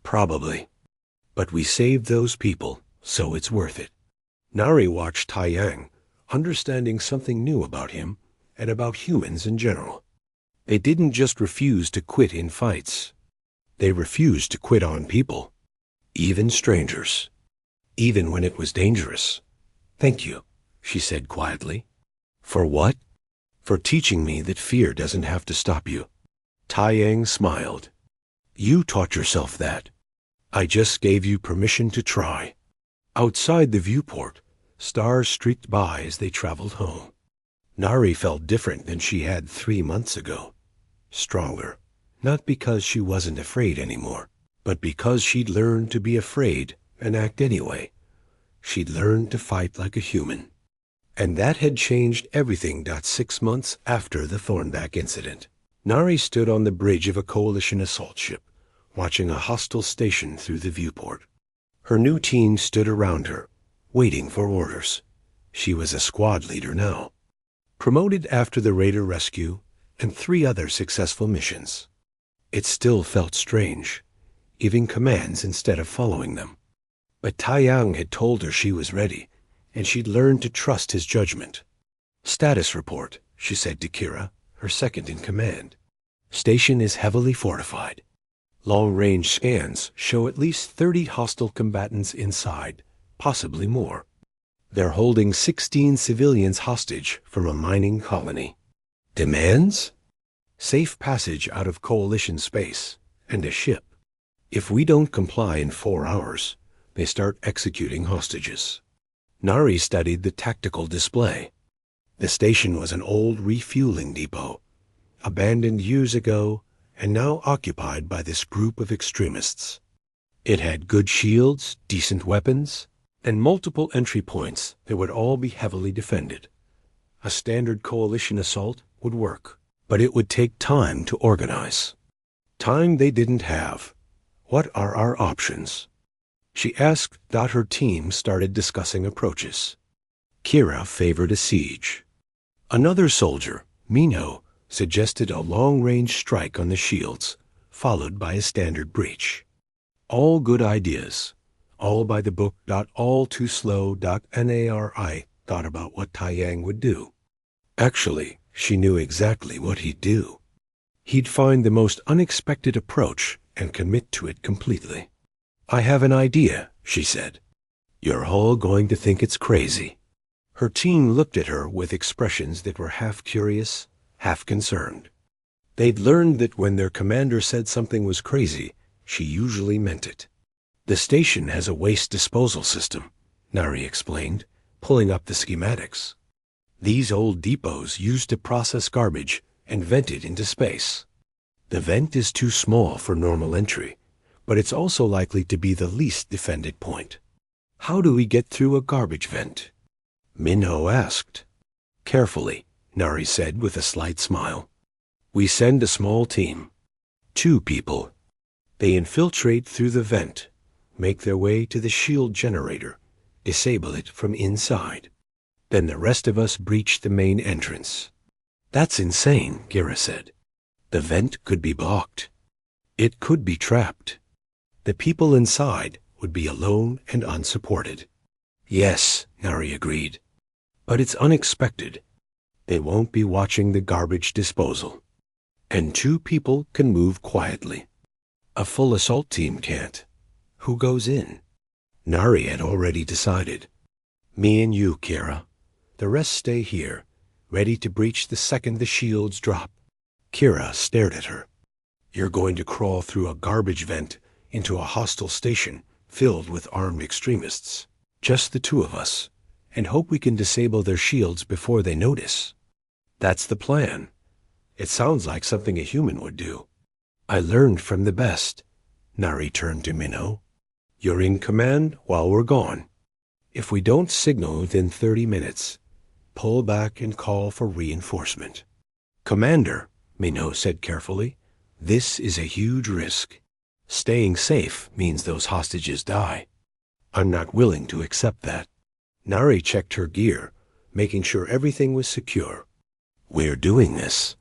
"Probably. But we saved those people, so it's worth it." Nari watched Taiyang, understanding something new about him and about humans in general. They didn't just refuse to quit in fights. They refused to quit on people, even strangers, even when it was dangerous. "Thank you," she said quietly. "For what?" "For teaching me that fear doesn't have to stop you." Taiyang smiled. "You taught yourself that. I just gave you permission to try." Outside the viewport, stars streaked by as they traveled home. Nari felt different than she had 3 months ago. Stronger, not because she wasn't afraid anymore, but because she'd learned to be afraid and act anyway. She'd learned to fight like a human. And that had changed everything. 6 months after the Thornback incident, Nari stood on the bridge of a coalition assault ship, watching a hostile station through the viewport. Her new team stood around her, waiting for orders. She was a squad leader now, promoted after the raider rescue and 3 other successful missions. It still felt strange, giving commands instead of following them. But Taiyang had told her she was ready, and she'd learned to trust his judgment. "Status report," she said to Kira, her second in command. "Station is heavily fortified. Long-range scans show at least 30 hostile combatants inside, possibly more. They're holding 16 civilians hostage from a mining colony. Demands? Safe passage out of coalition space and a ship. If we don't comply in 4 hours, they start executing hostages." Nari studied the tactical display. The station was an old refueling depot, abandoned years ago and now occupied by this group of extremists. It had good shields, decent weapons, and multiple entry points that would all be heavily defended. A standard coalition assault would work, but it would take time to organize. Time they didn't have. What are our options? She asked. Her team started discussing approaches. Kira favored a siege. Another soldier, Mino, suggested a long-range strike on the shields, followed by a standard breach. All good ideas. All by the book. All too slow. Nari thought about what Taiyang would do. Actually, She knew exactly what he'd do. He'd find the most unexpected approach and commit to it completely. "I have an idea," she said. "You're all going to think it's crazy." Her team looked at her with expressions that were half curious, half concerned. They'd learned that when their commander said something was crazy, she usually meant it. "The station has a waste disposal system," Nari explained, pulling up the schematics. "These old depots used to process garbage and vent it into space. The vent is too small for normal entry, but it's also likely to be the least defended point. How do we get through a garbage vent?" Minho asked. "Carefully," Nari said with a slight smile. "We send a small team. 2 people. They infiltrate through the vent, make their way to the shield generator, disable it from inside. Then the rest of us breach the main entrance." "That's insane," Kira said. "The vent could be blocked. It could be trapped. The people inside would be alone and unsupported." "Yes," Nari agreed. "But it's unexpected. They won't be watching the garbage disposal. And 2 people can move quietly. A full assault team can't. Who goes in?" Nari had already decided. "Me and you, Kira. The rest stay here, ready to breach the second the shields drop." Kira stared at her. "You're going to crawl through a garbage vent into a hostile station filled with armed extremists. Just the 2 of us, and hope we can disable their shields before they notice." "That's the plan. It sounds like something a human would do." "I learned from the best." Nari turned to Minho. "You're in command while we're gone. If we don't signal within 30 minutes, pull back and call for reinforcement." "Commander," Minho said carefully, "this is a huge risk. Staying safe means those hostages die. I'm not willing to accept that." Nari checked her gear, making sure everything was secure. "We're doing this.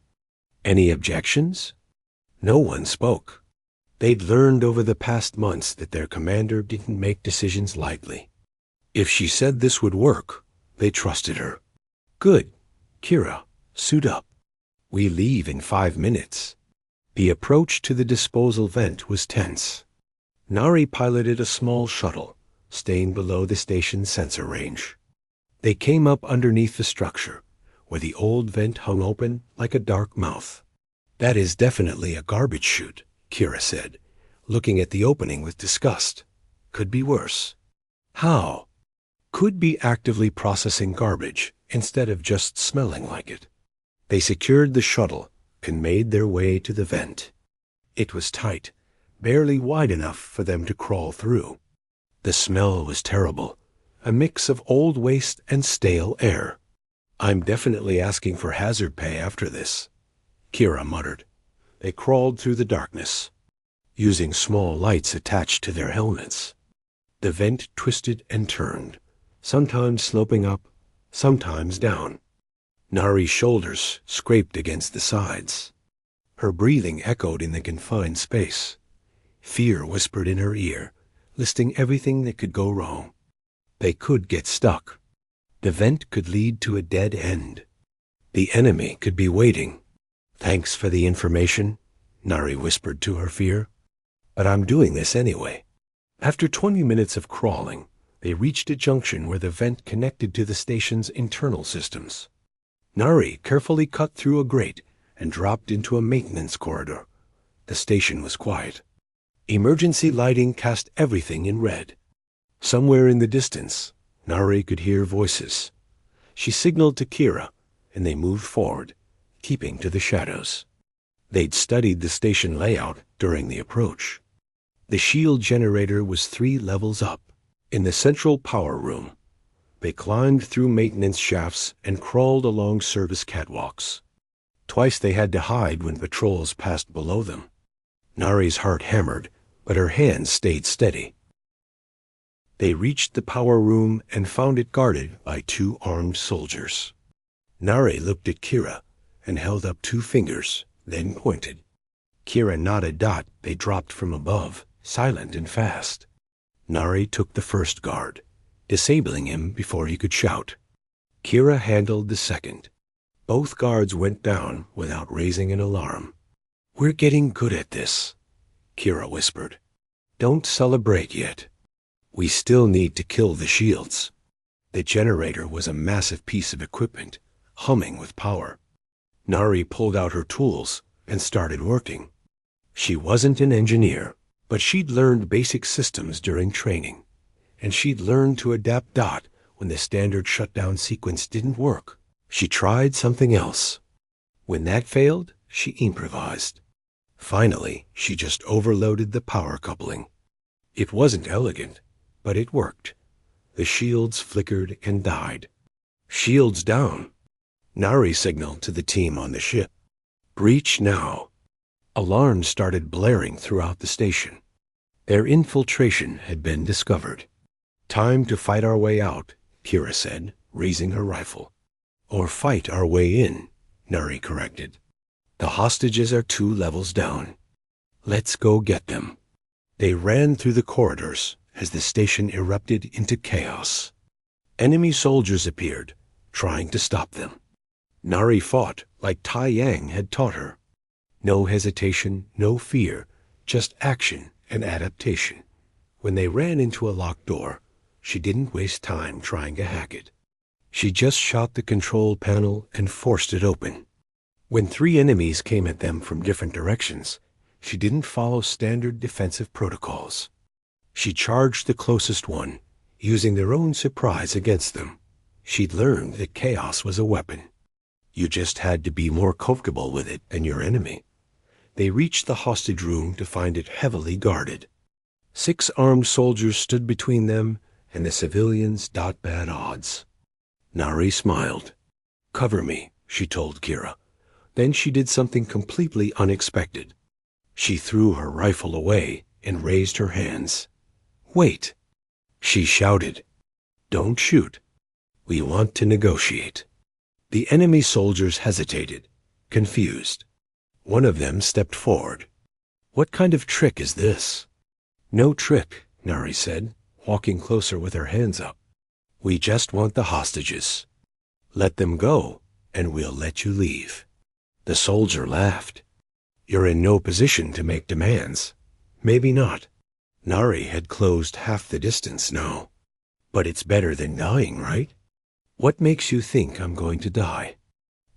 Any objections?" No one spoke. They'd learned over the past months that their commander didn't make decisions lightly. If she said this would work, they trusted her. "Good. Kira, suit up. We leave in 5 minutes." The approach to the disposal vent was tense. Nari piloted a small shuttle, staying below the station's sensor range. They came up underneath the structure, where the old vent hung open like a dark mouth. "That is definitely a garbage chute," Kira said, looking at the opening with disgust. "Could be worse." "How?" "Could be actively processing garbage instead of just smelling like it." They secured the shuttle and made their way to the vent. It was tight, barely wide enough for them to crawl through. The smell was terrible, a mix of old waste and stale air. "I'm definitely asking for hazard pay after this," Kira muttered. They crawled through the darkness, using small lights attached to their helmets. The vent twisted and turned, sometimes sloping up, sometimes down. Nari's shoulders scraped against the sides. Her breathing echoed in the confined space. Fear whispered in her ear, listing everything that could go wrong. They could get stuck. The vent could lead to a dead end. The enemy could be waiting. "Thanks for the information," Nari whispered to her fear. "But I'm doing this anyway." After 20 minutes of crawling, they reached a junction where the vent connected to the station's internal systems. Nari carefully cut through a grate and dropped into a maintenance corridor. The station was quiet. Emergency lighting cast everything in red. Somewhere in the distance, Nari could hear voices. She signaled to Kira, and they moved forward, keeping to the shadows. They'd studied the station layout during the approach. The shield generator was 3 levels up. In the central power room, they climbed through maintenance shafts and crawled along service catwalks. Twice they had to hide when patrols passed below them. Nari's heart hammered, but her hands stayed steady. They reached the power room and found it guarded by 2 armed soldiers. Nari looked at Kira and held up 2 fingers, then pointed. Kira nodded. They dropped from above, silent and fast. Nari took the first guard, disabling him before he could shout. Kira handled the second. Both guards went down without raising an alarm. "We're getting good at this," Kira whispered. "Don't celebrate yet. We still need to kill the shields." The generator was a massive piece of equipment, humming with power. Nari pulled out her tools and started working. She wasn't an engineer, but she'd learned basic systems during training, and she'd learned to adapt dot when the standard shutdown sequence didn't work. She tried something else. When that failed, she improvised. Finally, she just overloaded the power coupling. It wasn't elegant, but it worked. The shields flickered and died. "Shields down," Nari signaled to the team on the ship. "Breach now." Alarms started blaring throughout the station. Their infiltration had been discovered. "Time to fight our way out," Kira said, raising her rifle. "Or fight our way in," Nari corrected. "The hostages are 2 levels down. Let's go get them." They ran through the corridors as the station erupted into chaos. Enemy soldiers appeared, trying to stop them. Nari fought like Tai Yang had taught her. No hesitation, no fear, just action and adaptation. When they ran into a locked door, she didn't waste time trying to hack it. She just shot the control panel and forced it open. When 3 enemies came at them from different directions, she didn't follow standard defensive protocols. She charged the closest one, using their own surprise against them. She'd learned that chaos was a weapon. You just had to be more comfortable with it than your enemy. They reached the hostage room to find it heavily guarded. 6 armed soldiers stood between them and the civilians. Bad odds. Nari smiled. "Cover me," she told Kira. Then she did something completely unexpected. She threw her rifle away and raised her hands. "Wait," she shouted. "Don't shoot. We want to negotiate." The enemy soldiers hesitated, confused. One of them stepped forward. "What kind of trick is this?" "No trick," Nari said, walking closer with her hands up. "We just want the hostages. Let them go, and we'll let you leave." The soldier laughed. "You're in no position to make demands." "Maybe not." Nari had closed half the distance now. "But it's better than dying, right?" "What makes you think I'm going to die?"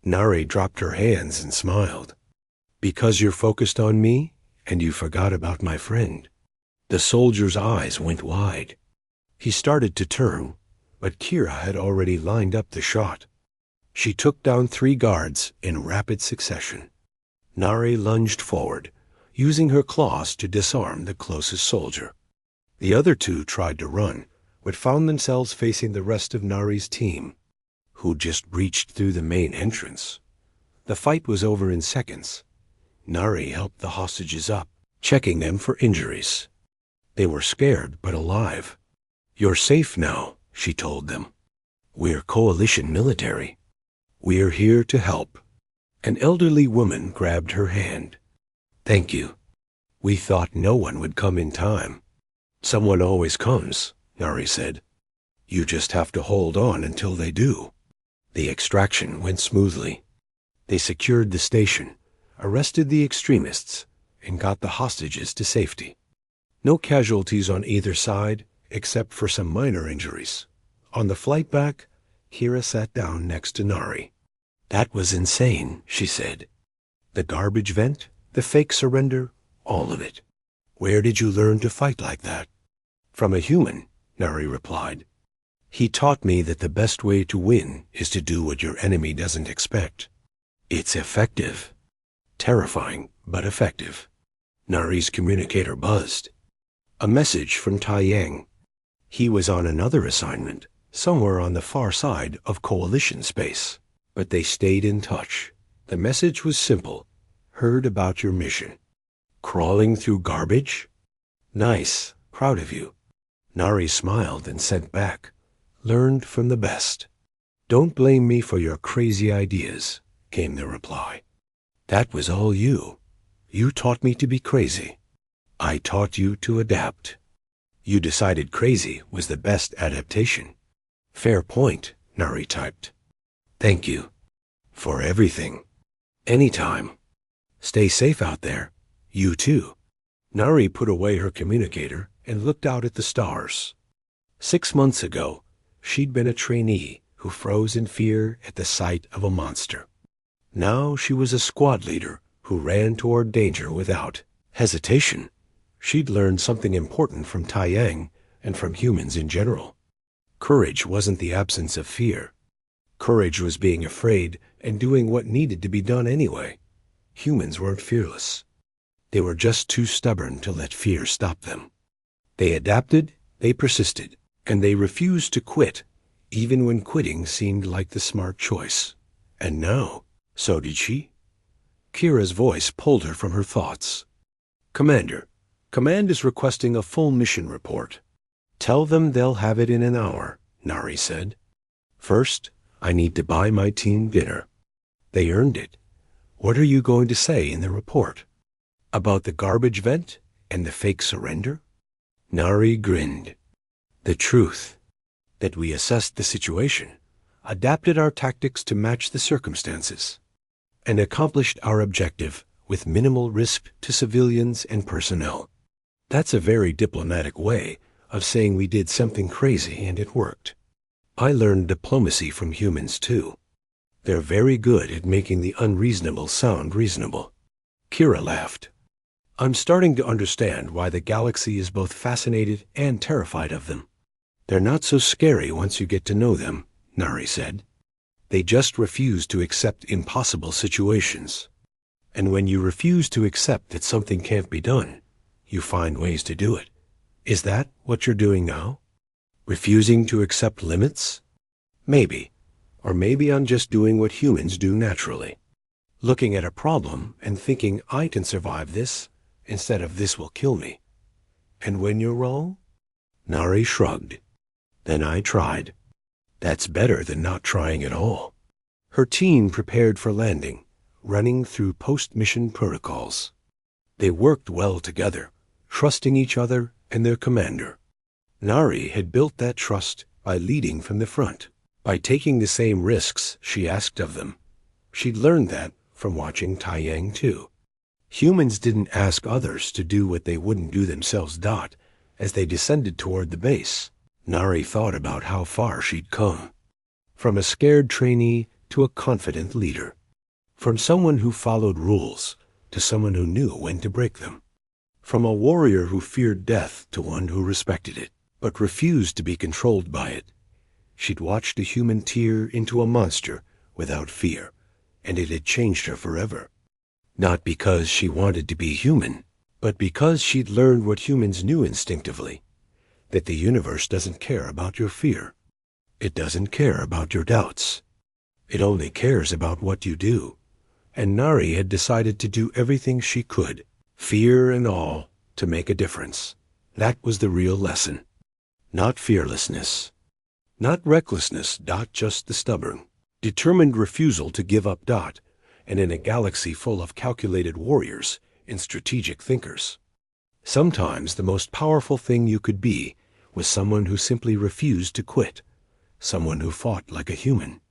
Nari dropped her hands and smiled. "Because you're focused on me, and you forgot about my friend." The soldier's eyes went wide. He started to turn, but Kira had already lined up the shot. She took down 3 guards in rapid succession. Nari lunged forward, using her claws to disarm the closest soldier. The other 2 tried to run, but found themselves facing the rest of Nari's team, who just breached through the main entrance. The fight was over in seconds. Nari helped the hostages up, checking them for injuries. They were scared but alive. "You're safe now," she told them. "We're coalition military. We're here to help." An elderly woman grabbed her hand. "Thank you. We thought no one would come in time." "Someone always comes," Nari said. "You just have to hold on until they do." The extraction went smoothly. They secured the station, arrested the extremists, and got the hostages to safety. No casualties on either side, except for some minor injuries. On the flight back, Kira sat down next to Nari. "That was insane," she said. "The garbage vent, the fake surrender, all of it. Where did you learn to fight like that?" "From a human," Nari replied. "He taught me that the best way to win is to do what your enemy doesn't expect. It's effective. Terrifying, but effective." Nari's communicator buzzed. A message from Tai Yang. He was on another assignment, somewhere on the far side of Coalition space. But they stayed in touch. The message was simple. "Heard about your mission." "Crawling through garbage?" "Nice. Proud of you." Nari smiled and sent back. "Learned from the best." "Don't blame me for your crazy ideas," came the reply. "That was all you. You taught me to be crazy. I taught you to adapt. You decided crazy was the best adaptation." "Fair point," Nari typed. "Thank you." For everything. Anytime. Stay safe out there. You too. Nari put away her communicator and looked out at the stars. 6 months ago, she'd been a trainee who froze in fear at the sight of a monster. Now she was a squad leader who ran toward danger without hesitation. She'd learned something important from Taiyang and from humans in general. Courage wasn't the absence of fear. Courage was being afraid and doing what needed to be done anyway. Humans weren't fearless. They were just too stubborn to let fear stop them. They adapted, they persisted, and they refused to quit, even when quitting seemed like the smart choice. And now, so did she? Kira's voice pulled her from her thoughts. Commander, Command is requesting a full mission report. Tell them they'll have it in an hour, Nari said. First, I need to buy my team dinner. They earned it. What are you going to say in the report? About the garbage vent and the fake surrender? Nari grinned. The truth. That we assessed the situation, adapted our tactics to match the circumstances, and accomplished our objective with minimal risk to civilians and personnel. That's a very diplomatic way of saying we did something crazy and it worked. I learned diplomacy from humans too. They're very good at making the unreasonable sound reasonable. Kira laughed. I'm starting to understand why the galaxy is both fascinated and terrified of them. They're not so scary once you get to know them, Nari said. They just refuse to accept impossible situations. And when you refuse to accept that something can't be done, you find ways to do it. Is that what you're doing now? Refusing to accept limits? Maybe. Or maybe I'm just doing what humans do naturally. Looking at a problem and thinking I can survive this instead of this will kill me. And when you're wrong? Nari shrugged. Then I tried. That's better than not trying at all. Her team prepared for landing, running through post-mission protocols. They worked well together, trusting each other and their commander. Nari had built that trust by leading from the front, by taking the same risks she asked of them. She'd learned that from watching Taiyang too. Humans didn't ask others to do what they wouldn't do themselves. As they descended toward the base, Nari thought about how far she'd come. From a scared trainee to a confident leader. From someone who followed rules to someone who knew when to break them. From a warrior who feared death to one who respected it, but refused to be controlled by it. She'd watched a human tear into a monster without fear, and it had changed her forever. Not because she wanted to be human, but because she'd learned what humans knew instinctively, that the universe doesn't care about your fear. It doesn't care about your doubts. It only cares about what you do. And Nari had decided to do everything she could, fear and all, to make a difference. That was the real lesson. Not fearlessness. Not recklessness. Just the stubborn, determined refusal to give up. And in a galaxy full of calculated warriors and strategic thinkers. Sometimes the most powerful thing you could be was someone who simply refused to quit. Someone who fought like a human.